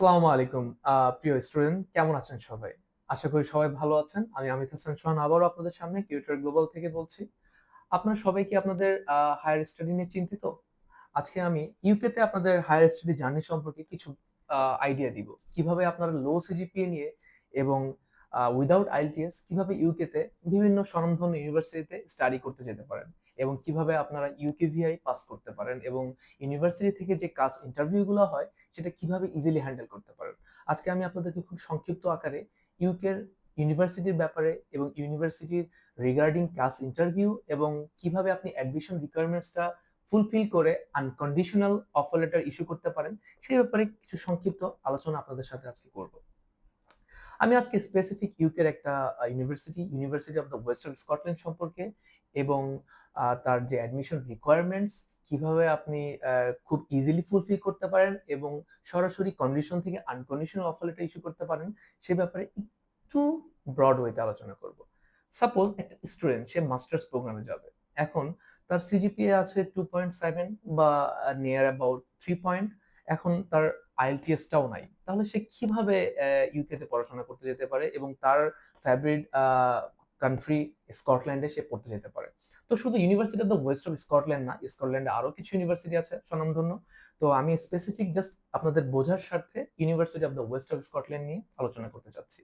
আসসালামু আলাইকুম প্রিয় স্টুডেন্ট, কেমন আছেন সবাই? আশা করি সবাই ভালো আছেন। আমি অমিত হাসান সোহান আবারও আপনাদের সামনে কিউটার গ্লোবাল থেকে বলছি। আপনারা সবাই কি আপনাদের হায়ার স্টাডি নিয়ে চিন্তিত? আজকে আমি ইউকে তে আপনাদের হায়ার স্টাডি জার্নি সম্পর্কে কিছু আইডিয়া দিব। কিভাবে আপনারা লো সিজিপিএ নিয়ে এবং উইথআউট আইএলটিএস কিভাবে ইউকে তে বিভিন্ন স্বনামধন্য ইউনিভার্সিটিতে স্টাডি করতে যেতে পারেন এবং কিভাবে আপনারা ইউকেভিআই পাস করতে পারেন এবং ইউনিভার্সিটি থেকে যে ক্লাস ইন্টারভিউ গুলো হয় সেটা কিভাবে ইজিলি হ্যান্ডেল করতে পারেন। আজকে আমি আপনাদেরকে খুব সংক্ষিপ্ত আকারে ইউকের ইউনিভার্সিটির ব্যাপারে এবং ইউনিভার্সিটির রিগার্ডিং ক্লাস ইন্টারভিউ এবং কিভাবে আপনি অ্যাডমিশন রিকোয়ারমেন্টসটা ফুলফিল করে আনকন্ডিশনাল অফার লেটার ইস্যু করতে পারেন সেই ব্যাপারে কিছু সংক্ষিপ্ত আলোচনা আপনাদের সাথে আজকে করব। আমি আজকে স্পেসিফিক ইউকের একটা university of the western Scotland সম্পর্কে এবং তার যে অ্যাডমিশন রিকোয়ারমেন্টস কিভাবে আপনি খুব ইজিলি ফুলফিল করতে পারেন এবং সরাসরি কন্ডিশন থেকে আনকন্ডিশনাল অফার লেটার ইস্যু করতে পারেন সে ব্যাপারে একটু ব্রড ওয়েতে আলোচনা করব। সাপোজ একটা স্টুডেন্ট সে মাস্টার্স প্রোগ্রামে যাবে, এখন তার সিজিপিএ আছে 2.7 বা নিয়ার অ্যাবাউট 3 পয়েন্ট, এখন তার আইএলটিএস টাও নাই, তাহলে সে কিভাবে ইউকে তে পড়াশোনা করতে যেতে পারে এবং তার ফেভারিট কান্ট্রি স্কটল্যান্ডে সে পড়তে যেতে পারে। তো শুধু university of the West of Scotland না, স্কটল্যান্ডে আরো কিছু ইউনিভার্সিটি আছে স্বনামধন্য। তো আমি স্পেসিফিক জাস্ট আপনাদের বোঝার স্বার্থে University of the West of Scotland নিয়ে আলোচনা করতে চাচ্ছি।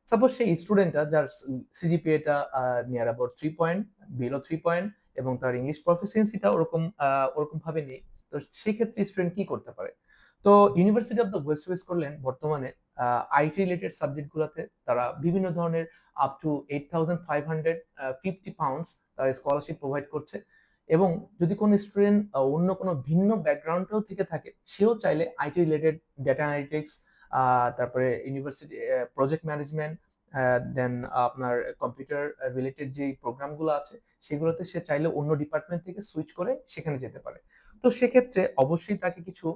সাপোজ সেই স্টুডেন্টটা যার সিজিপিএটা near about 3 point, below 3 point এবং তার ইংলিশ প্রফিসিয়েন্সিটা ওরকম ভাবে নেই, তো সেক্ষেত্রে স্টুডেন্ট কি করতে পারে? তো university of the West West করলেন বর্তমানে আইটি রিলেটেড সাবজেক্ট গুলাতে তারা বিভিন্ন ধরনের up to 8,550 pounds scholarship provide করছে এবং যদি কোনো স্টুডেন্ট অন্য কোনো ভিন্ন ব্যাকগ্রাউন্ডেও থেকে থাকে সেও চাইলে আইটি রিলেটেড ডেটা অ্যানালিটিক্স, তারপরে ইউনিভার্সিটি প্রজেক্ট ম্যানেজমেন্ট, দেন আপনার কম্পিউটার রিলেটেড যে প্রোগ্রামগুলো আছে সেগুলোতে সে চাইলে অন্য ডিপার্টমেন্ট থেকে সুইচ করে সেখানে যেতে পারে। তো সেক্ষেত্রে অবশ্যই তাকে কিছু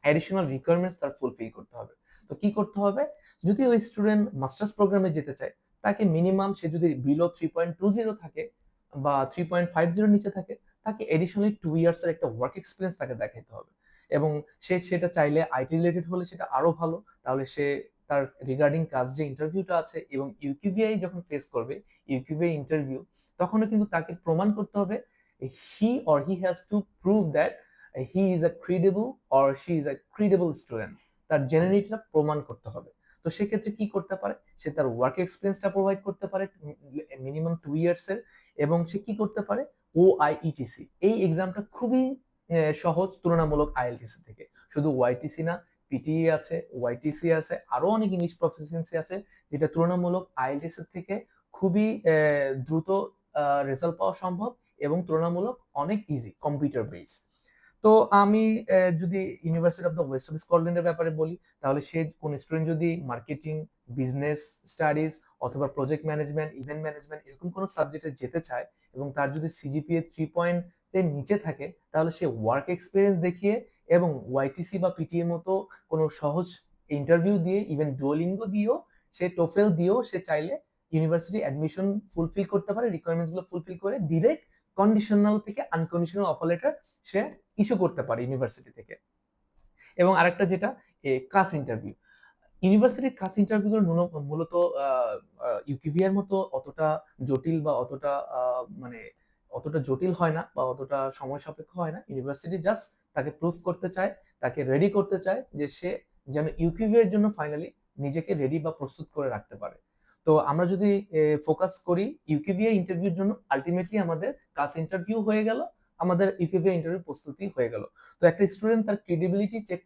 অ্যাডিশনাল রিকোয়ারমেন্টস তার ফুলফিল করতে হবে। তো কি করতে হবে? যদি ওই স্টুডেন্ট মাস্টার্স প্রোগ্রামে যেতে চায়, তাকে মিনিমাম সে যদি বিলো 3.20 থাকে বা 3.50 নিচে থাকে, তাকে এডিশনালি 2 ইয়ার্স এর একটা ওয়ার্ক এক্সপেরিয়েন্স তাকে দেখাইতে হবে। এবং সে সেটা চাইলে আইটি রিলেটেড হলে সেটা আরো ভালো। তাহলে সে তার রিগার্ডিং কাজ যে ইন্টারভিউটা আছে এবং ইউকিভিআই যখন ফেস করবে, ইউকিভিআই ইন্টারভিউ, তখনও কিন্তু তাকে প্রমাণ করতে হবে he has to prove that he is a credible or she is a credible student. তার জেনুইনিটিটা প্রমাণ করতে হবে। তো সেক্ষেত্রে কি করতে পারে? সে তার ওয়ার্ক এক্সপিরিয়েন্সটা প্রোভাইড করতে পারে মিনিমাম 2 ইয়ার্স এর, এবং সে কি করতে পারে? ওআইইটিসি এই এক্সামটা খুবই সহজ তুলনামূলক আইএলটিসি থেকে। শুধু ওয়াইটিসি না, পিটিই আছে, ওয়াইটিসি আছে, আরো অনেক ইংলিশ প্রফিসিয়েন্সি আছে যেটা তুলনামূলক আইএলটিসি থেকে খুবই দ্রুত রেজাল্ট পাওয়া সম্ভব এবং তুলনামূলক অনেক ইজি কম্পিউটার বেস। তো আমি যদি university of the West of স্কটল্যান্ডের ব্যাপারে বলি, তাহলে সে কোন স্টুডেন্ট যদি মার্কেটিং, বিজনেস স্টাডিজ অথবা প্রজেক্ট ম্যানেজমেন্ট, ইভেন্ট ম্যানেজমেন্ট এরকম কোনো সাবজেক্টে যেতে চায় এবং তার যদি সিজিপিএ 3 পয়েন্টের নিচে থাকে, তাহলে সে ওয়ার্ক এক্সপিরিয়েন্স দেখিয়ে এবং ওয়াইটিসি বা পিটিএর মতো কোনো সহজ ইন্টারভিউ দিয়ে, ইভেন ডুওলিঙ্গো দিয়েও, সে টোফেল দিয়েও সে চাইলে ইউনিভার্সিটি অ্যাডমিশন ফুলফিল করতে পারে, রিকোয়ারমেন্টস গুলো ফুলফিল করে ডিরেক্ট কন্ডিশনাল থেকে আনকন্ডিশনাল অফার লেটার সে ইস্যু করতে পারে ইউনিভার্সিটি থেকে। এবং আরেকটা যেটা ক্লাস ইন্টারভিউ, ইউনিভার্সিটির ক্লাস ইন্টারভিউ গুলো মূলত ইউকিভিআর মতো অতটা জটিল বা অতটা মানে অতটা জটিল হয় না বা অতটা সময় সাপেক্ষ হয় না। ইউনিভার্সিটি জাস্ট তাকে প্রুফ করতে চায়, তাকে রেডি করতে চায় যে সে যেন ইউকিভিআর জন্য ফাইনালি নিজেকে রেডি বা প্রস্তুত করে রাখতে পারে। তো আমরা যদি ফোকাস করি ইউকিভিআই ইন্টারভিউর জন্য, আলটিমেটলি আমাদের ক্লাস ইন্টারভিউ হয়ে গেল, আমাদের ইউকিভিআই ইন্টারভিউ প্রস্তুতি হয়ে গেল। তো একটা স্টুডেন্ট তার ক্রেডিবিলিটি চেক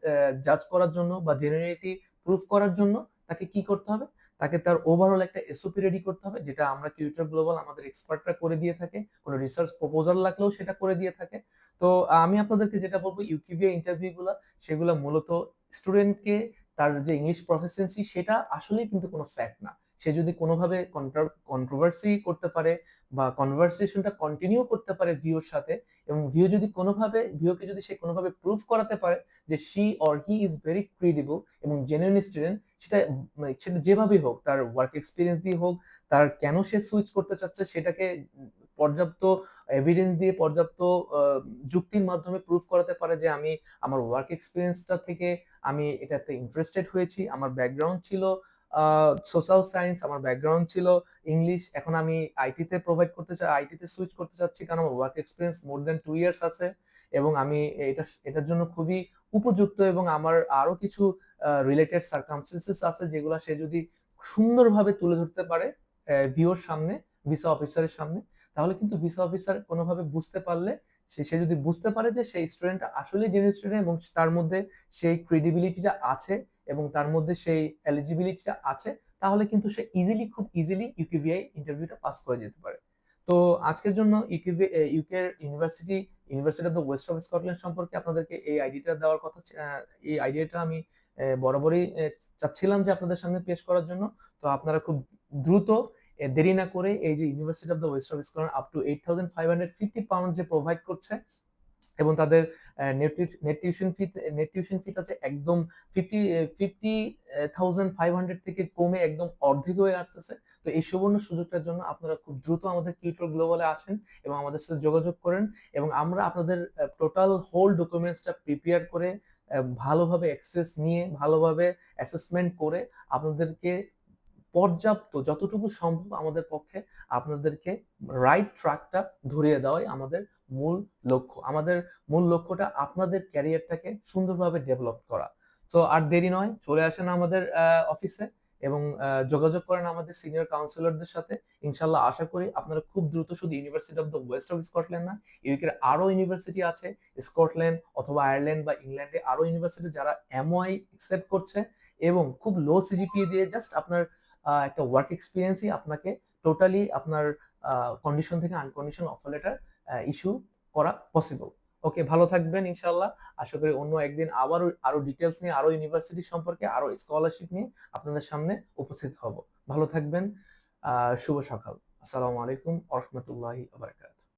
জাজ করার জন্য বা জেনুইনিটি প্রুফ করার জন্য তাকে কি করতে হবে? তাকে তার ওভারঅল একটা এসওপি রেডি করতে হবে, যেটা আমরা টিউটর গ্লোবাল আমাদের এক্সপার্টরা করে দিয়ে থাকে। কোনো রিসার্চ প্রপোজাল লাগলেও সেটা করে দিয়ে থাকে। তো আমি আপনাদেরকে যেটা বলবো, ইউকিভিএ ইন্টারভিউ গুলা সেগুলা মূলত স্টুডেন্টকে তার যে ইংলিশ প্রফিসিয়েন্সি সেটা আসলেই কিন্তু কোনো ফ্যাক্ট না। সে যদি কোনোভাবে কন্ট্রোভার্সি করতে পারে বা কনভারসেশনটা কন্টিনিউ করতে পারে ভিউর সাথে, এবং ভিউকে যদি সে কোনোভাবে প্রুভ করাতে পারে যে she or he is very credible এবং জেনুইন স্টুডেন্ট, সেটা যেভাবেই হোক, তার ওয়ার্ক এক্সপিরিয়েন্স দিয়ে হোক, তার কেন সে সুইচ করতে চাচ্ছে সেটাকে পর্যাপ্ত এভিডেন্স দিয়ে পর্যাপ্ত যুক্তির মাধ্যমে প্রুফ করাতে পারে যে আমি আমার ওয়ার্ক এক্সপিরিয়েন্সটা থেকে আমি এটাতে ইন্টারেস্টেড হয়েছি, আমার ব্যাকগ্রাউন্ড ছিল সোশ্যাল সায়েন্স, আমার ব্যাকগ্রাউন্ড ছিল ইংলিশ, এখন আমি আইটিতে প্রোভাইড করতে চাই, আইটিতে সুইচ করতে চাচ্ছি কারণ আমার ওয়ার্ক এক্সপিরিয়েন্স মোর দেন 2 ইয়ার্স আছে এবং আমি এটার জন্য খুবই উপযুক্ত এবং আমার আরো কিছু রিলেটেড সার্কামস্টেন্সেস আছে যেগুলো সে যদি সুন্দরভাবে তুলে ধরতে পারে ভিওর সামনে, ভিসা অফিসারের সামনে, তাহলে কিন্তু ভিসা অফিসার কোনোভাবে বুঝতে পারলে সে যদি বুঝতে পারে যে সেই স্টুডেন্ট আসলে জেনুইন স্টুডেন্ট এবং তার মধ্যে সেই ক্রেডিবিলিটিটা আছে এবং তার মধ্যে সেই এলিজিবিলিটিটা আছে, তাহলে কিন্তু সে খুব ইজিলি ইউকেভিআই ইন্টারভিউটা পাস করে যেতে পারে। তো আজকের জন্য UK university of the West of Scotland সম্পর্কে আপনাদেরকে এই আইডিয়াটা দেওয়ার কথা, এই আইডিয়াটা আমি বরাবরই চাচ্ছিলাম যে আপনাদের সামনে পেশ করার জন্য। তো আপনারা খুব দ্রুত দেরি না করে এই যে university of the West of Scotland up to £8,550 যে প্রোভাইড করছে এবং তাদের নেট টিউশন ফিটা যে একদম 50,500 থেকে কমে একদম অর্ধেক হয়ে আসতেছে। তো এই সুবর্ণ সুযোগটার জন্য আপনারা খুব দ্রুত আমাদের টিউটর গ্লোবালে আসেন এবং আমাদের সাথে যোগাযোগ করেন এবং আমরা আপনাদের টোটাল হোল ডকুমেন্টসটা প্রিপেয়ার করে ভালোভাবে অ্যাক্সেস নিয়ে ভালোভাবে অ্যাসেসমেন্ট করে আপনাদেরকে পর্যাপ্ত যতটুকু সম্ভব আমাদের পক্ষে আপনাদেরকে রাইট ট্র্যাকটা ধরিয়ে দেওয়াই আমাদের মূল লক্ষ্য। আমাদের মূল লক্ষ্যটা আপনাদের ক্যারিয়ারটাকে সুন্দরভাবে ডেভেলপ করা। তো আর দেরি নয়, চলে আসেন আমাদের অফিসে এবং যোগাযোগ করেন আমাদের সিনিয়র কাউন্সিলরদের সাথে। ইনশাল্লাহ আশা করি আপনারা খুব দ্রুত শুধু university of the West of Scotland না, ইউকের আরো ইউনিভার্সিটি আছে, স্কটল্যান্ড অথবা আয়ারল্যান্ড বা ইংল্যান্ডে আরো ইউনিভার্সিটি যারা এমওআই একসেপ্ট করছে এবং খুব লো সিজিপিএ দিয়ে জাস্ট আপনার একটা ওয়ার্ক এক্সপিরিয়েন্সই আপনাকে টোটালি আপনার কন্ডিশন থেকে আনকন্ডিশন অফার লেটার ইস্যু করা পসিবল। ওকে, ভালো থাকবেন ইনশাআল্লাহ। আশা করি অন্য একদিন আবার আরো ডিটেলস নিয়ে, আরো ইউনিভার্সিটি সম্পর্কে, আরো স্কলারশিপ নিয়ে আপনাদের সামনে উপস্থিত হব। ভালো থাকবেন। শুভ সকাল। আসসালামু আলাইকুম ওয়া রাহমাতুল্লাহি ওয়া বারাকাতুহু।